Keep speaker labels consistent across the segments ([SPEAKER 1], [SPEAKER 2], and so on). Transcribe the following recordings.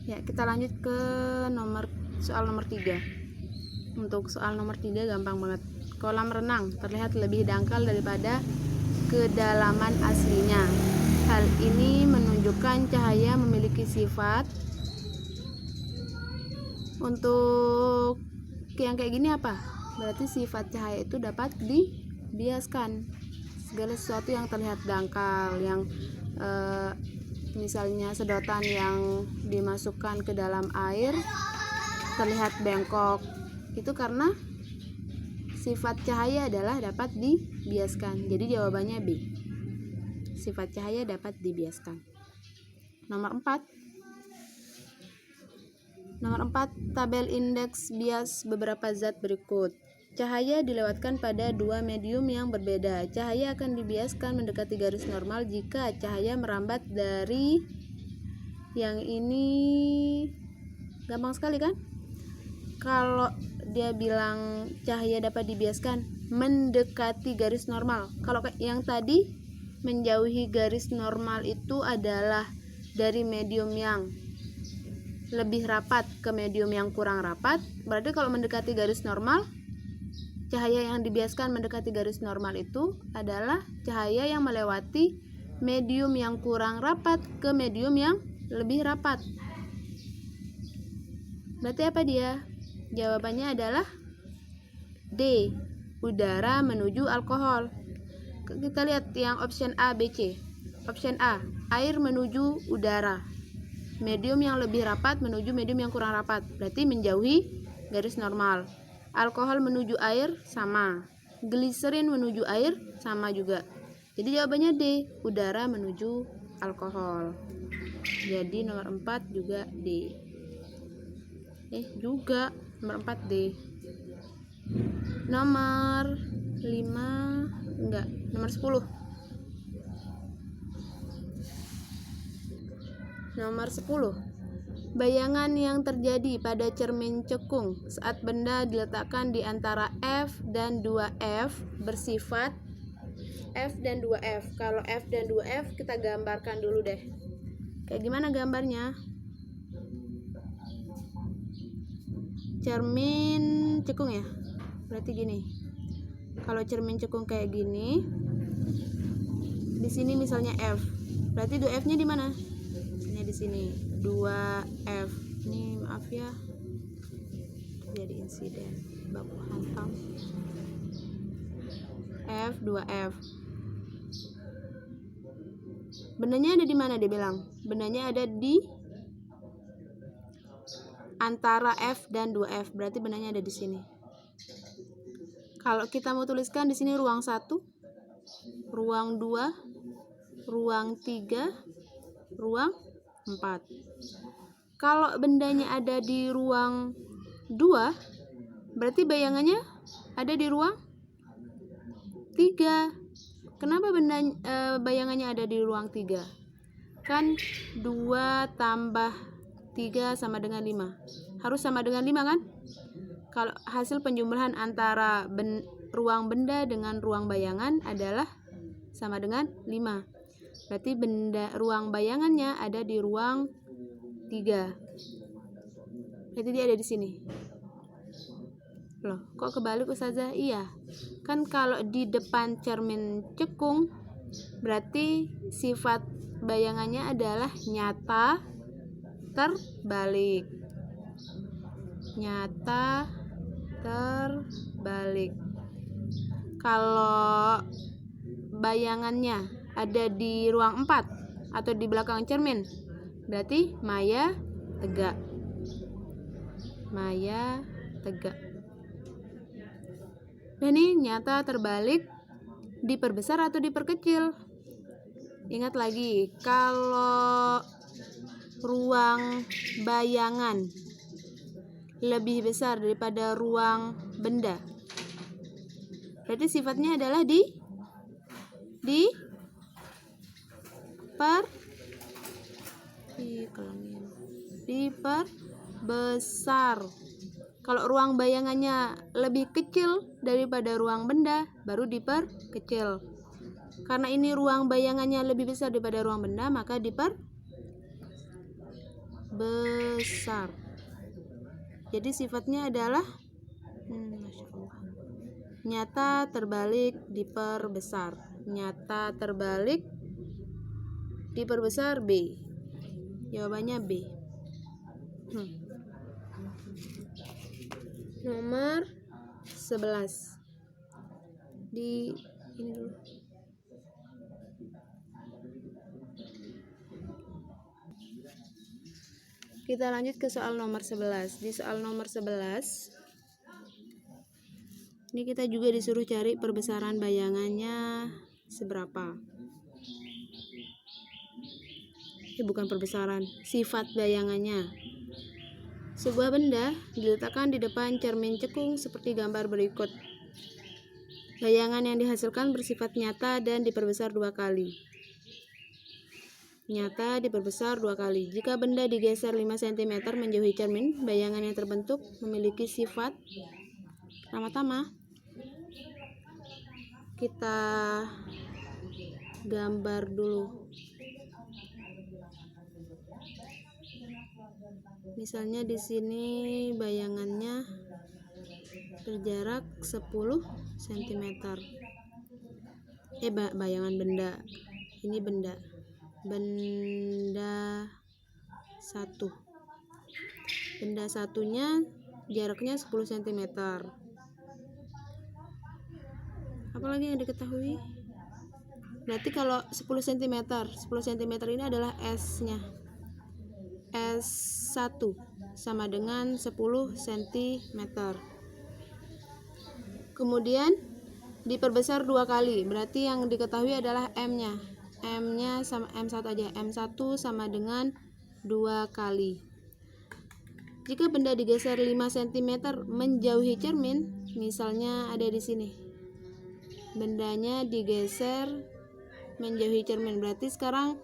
[SPEAKER 1] Ya, kita lanjut ke soal nomor 3. Untuk soal nomor 3 gampang banget. Kolam renang terlihat lebih dangkal daripada kedalaman aslinya. Hal ini menunjukkan cahaya memiliki sifat. Untuk yang kayak gini apa? Berarti sifat cahaya itu dapat dibiaskan. Segala sesuatu yang terlihat dangkal, yang misalnya sedotan yang dimasukkan ke dalam air terlihat bengkok, itu karena sifat cahaya adalah dapat dibiaskan. Jadi jawabannya B. Sifat cahaya dapat dibiaskan. Nomor 4, tabel indeks bias beberapa zat berikut. Cahaya dilewatkan pada dua medium yang berbeda. Cahaya akan dibiaskan mendekati garis normal jika cahaya merambat dari yang ini. Gampang sekali kan? Kalau dia bilang cahaya dapat dibiaskan mendekati garis normal. Kalau yang tadi menjauhi garis normal itu adalah dari medium yang lebih rapat ke medium yang kurang rapat. Berarti kalau mendekati garis normal, cahaya yang dibiaskan mendekati garis normal itu adalah cahaya yang melewati medium yang kurang rapat ke medium yang lebih rapat. Berarti apa dia? Jawabannya adalah D. Udara menuju alkohol. Kita lihat yang option A, B, C. Option A, air menuju udara. Medium yang lebih rapat menuju medium yang kurang rapat. Berarti menjauhi garis normal. Alkohol menuju air sama. Gliserin menuju air sama juga. Jadi jawabannya D. Udara menuju alkohol. Jadi nomor 4 juga D. Nomor 4 D. Nomor 10. Nomor 10. Bayangan yang terjadi pada cermin cekung saat benda diletakkan di antara F dan 2F bersifat F dan 2F. Kalau F dan 2F kita gambarkan dulu deh. Kayak gimana gambarnya? Cermin cekung ya. Berarti gini. Kalau cermin cekung kayak gini, di sini misalnya F. Berarti 2F-nya di mana? Di sini 2F. Ini maaf ya, jadi insiden baku hantam. F 2F. Bendanya ada di mana dia bilang? Bendanya ada di antara F dan 2F. Berarti bendanya ada di sini. Kalau kita mau tuliskan di sini ruang 1, ruang 2, ruang 3, ruang 4. Kalau bendanya ada di ruang 2, berarti bayangannya ada di ruang 3. Kenapa bayangannya ada di ruang 3? Kan 2 tambah 3 sama dengan 5. Harus sama dengan 5 kan? Kalau hasil penjumlahan antara ruang benda dengan ruang bayangan adalah sama dengan 5. Berarti ruang bayangannya ada di ruang 3. Berarti dia ada di sini. Loh, kok kebalik Ustazah? Iya. Kan kalau di depan cermin cekung, berarti sifat bayangannya adalah nyata terbalik. Nyata terbalik. Kalau bayangannya ada di ruang 4 atau di belakang cermin, berarti maya tegak. Maya tegak. Dan ini nyata terbalik diperbesar atau diperkecil? Ingat lagi, kalau ruang bayangan lebih besar daripada ruang benda, berarti sifatnya adalah diperbesar. Kalau ruang bayangannya lebih kecil daripada ruang benda, baru diperkecil. Karena ini ruang bayangannya lebih besar daripada ruang benda, maka diperbesar. besar. Jadi sifatnya adalah Masya Allah, nyata terbalik diperbesar. Nyata terbalik diperbesar B. Jawabannya B. Nomor 11. Di ini dulu. Kita lanjut ke soal nomor 11. Di soal nomor 11 ini kita juga disuruh cari perbesaran bayangannya seberapa. Bukan perbesaran, sifat bayangannya. Sebuah benda diletakkan di depan cermin cekung seperti gambar berikut. Bayangan yang dihasilkan bersifat nyata dan diperbesar 2 kali. Nyata diperbesar 2 kali. Jika benda digeser 5 cm menjauhi cermin, bayangan yang terbentuk memiliki sifat. Pertama-tama kita gambar dulu. Misalnya di sini bayangannya berjarak 10 cm. Bayangan benda. Ini benda. Benda 1. Benda satunya jaraknya 10 cm. Apalagi yang diketahui? Berarti kalau 10 cm ini adalah S-nya. S1 sama dengan 10 cm. Kemudian diperbesar 2 kali. Berarti yang diketahui adalah M-nya. M-nya sama M1 aja. M1 sama dengan 2 kali. Jika benda digeser 5 cm menjauhi cermin, misalnya ada di sini. Bendanya digeser menjauhi cermin. Berarti sekarang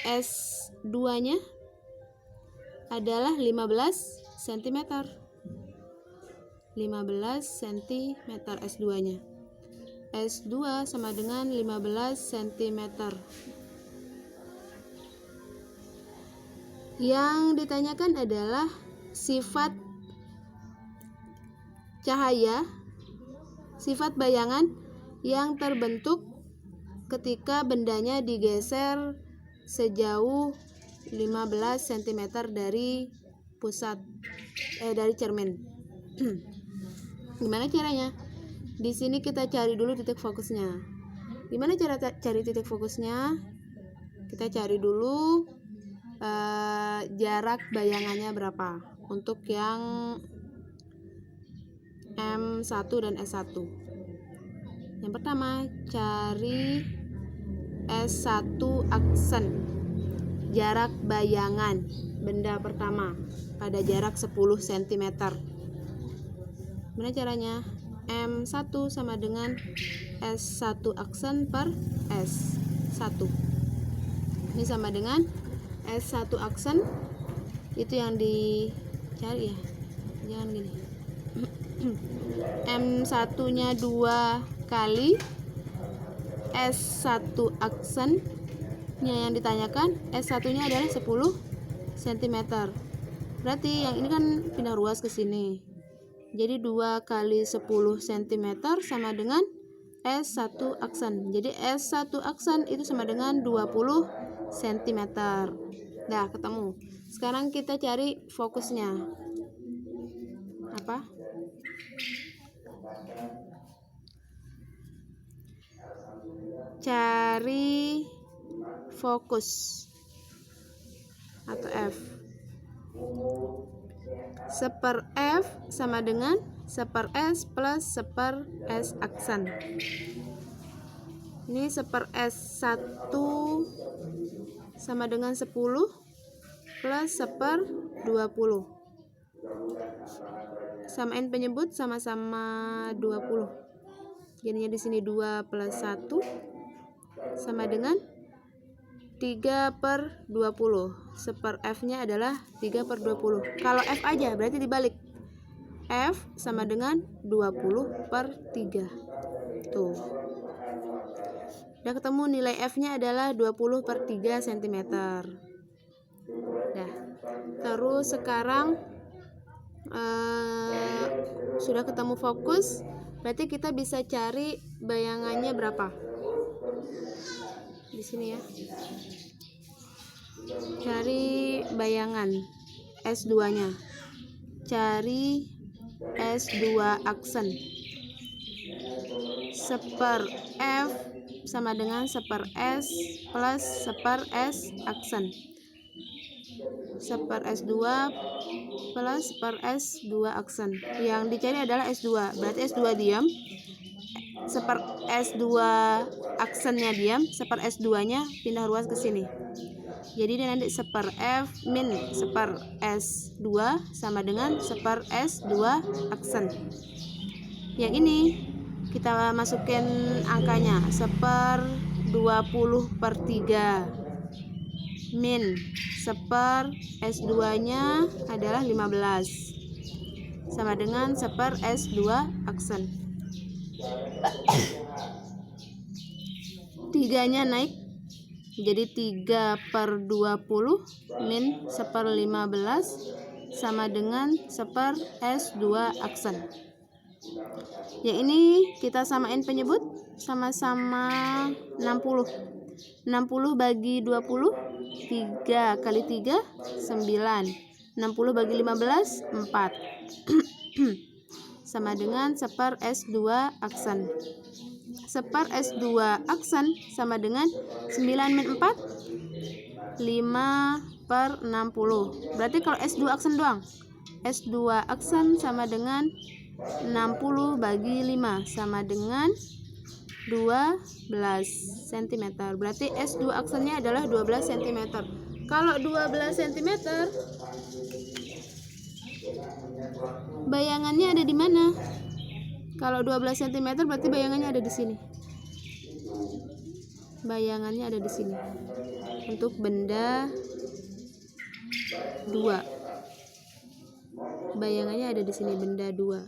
[SPEAKER 1] S2-nya adalah 15 cm. 15 cm S2-nya. S2 sama dengan 15 cm. Yang ditanyakan adalah sifat cahaya, sifat bayangan yang terbentuk ketika bendanya digeser sejauh 15 cm dari pusat dari cermin. Gimana caranya? Di sini kita cari dulu titik fokusnya. Gimana cara cari titik fokusnya? Kita cari dulu jarak bayangannya berapa untuk yang M1 dan S1. Yang pertama, cari S1 aksen. Jarak bayangan benda pertama pada jarak 10 cm. Gimana caranya? M1 sama dengan S1 aksen per S1. Ini sama dengan S1 aksen. Itu yang dicari ya. Jangan gini. M1 nya 2 kali S1 aksen yang ditanyakan. S1 nya adalah 10 cm. Berarti yang ini kan pindah ruas ke sini. Jadi 2 kali 10 cm sama dengan S1 aksen. Jadi S1 aksen itu sama dengan 20 cm. Dah ketemu. Sekarang kita cari fokusnya. Apa? Cari fokus atau F. Seper F sama dengan seper S plus seper S aksen. Ini seper S1 sama dengan 10 plus seper 20. Samain penyebut sama-sama 20. Jadinya di sini 2 plus 1 sama dengan 3/20. Seper F-nya adalah 3/20. Kalau F aja berarti dibalik. F sama dengan 20/3. Tuh. Udah ketemu nilai F-nya adalah 20/3 cm. Dah. Terus sekarang sudah ketemu fokus, berarti kita bisa cari bayangannya berapa. Di sini ya. Cari bayangan S2-nya. Cari S2 aksen. Seper F sama dengan seper S plus seper S aksen. Seper S2 plus seper S2 aksen. Yang dicari adalah S2. Berarti S2 diam. Seper S2 aksennya diam, seper S2-nya pindah ruas ke sini. Jadi ini nanti seper F min seper S2 sama dengan seper S2 aksen. Yang ini kita masukin angkanya, seper 20/3 min seper S2-nya adalah 15 sama dengan seper S2 aksen. 3-nya naik jadi 3/20 min seper 15 sama dengan seper S2 aksen. Yang ini kita samain penyebut, sama-sama 60. 60 bagi 20, 3 kali 3, 9. 60 bagi 15, 4. Sama dengan seper S2 aksen. Seper S2 aksen sama dengan 9 min 4, 5/60. Berarti kalau S2 aksen doang, S2 aksen sama dengan 60 bagi 5 sama dengan 12 cm. Berarti S2 aksennya adalah 12 cm. Kalau 12 cm, bayangannya ada di mana? Kalau 12 cm berarti bayangannya ada di sini. Bayangannya ada di sini. Untuk benda 2. Bayangannya ada di sini, benda 2.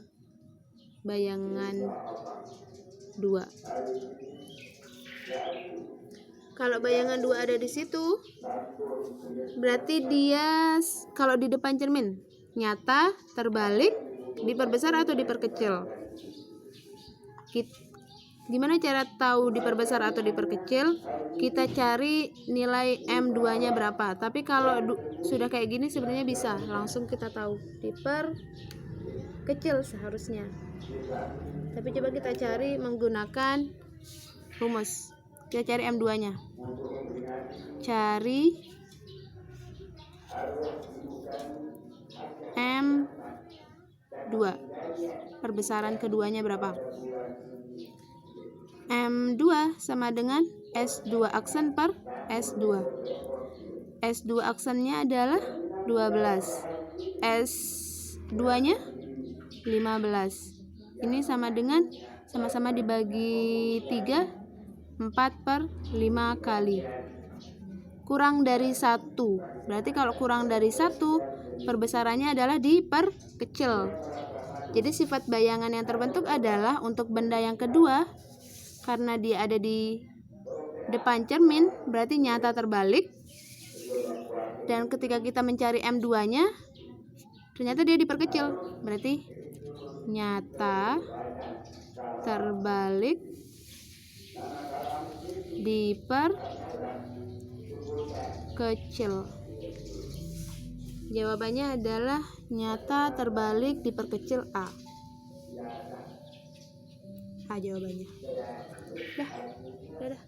[SPEAKER 1] Bayangan 2. Kalau bayangan 2 ada di situ, berarti dia kalau di depan cermin nyata, terbalik, diperbesar atau diperkecil. Gimana cara tahu diperbesar atau diperkecil? Kita cari nilai M2-nya berapa. Tapi kalau sudah kayak gini sebenarnya bisa langsung kita tahu diperkecil seharusnya. Tapi coba kita cari menggunakan rumus. Kita cari M2-nya. Cari M2. Perbesaran keduanya berapa? M2 sama dengan S2 aksen per S2. S2 aksennya adalah 12. S2-nya 15. Ini sama dengan sama-sama dibagi 3, 4/5 kali. Kurang dari 1. Berarti kalau kurang dari 1, perbesarannya adalah diperkecil. Jadi sifat bayangan yang terbentuk adalah untuk benda yang kedua, karena dia ada di depan cermin, berarti nyata terbalik. Dan ketika kita mencari M2-nya, ternyata dia diperkecil. Berarti nyata terbalik diperkecil. Jawabannya adalah nyata terbalik diperkecil A. A jawabannya. Dadah.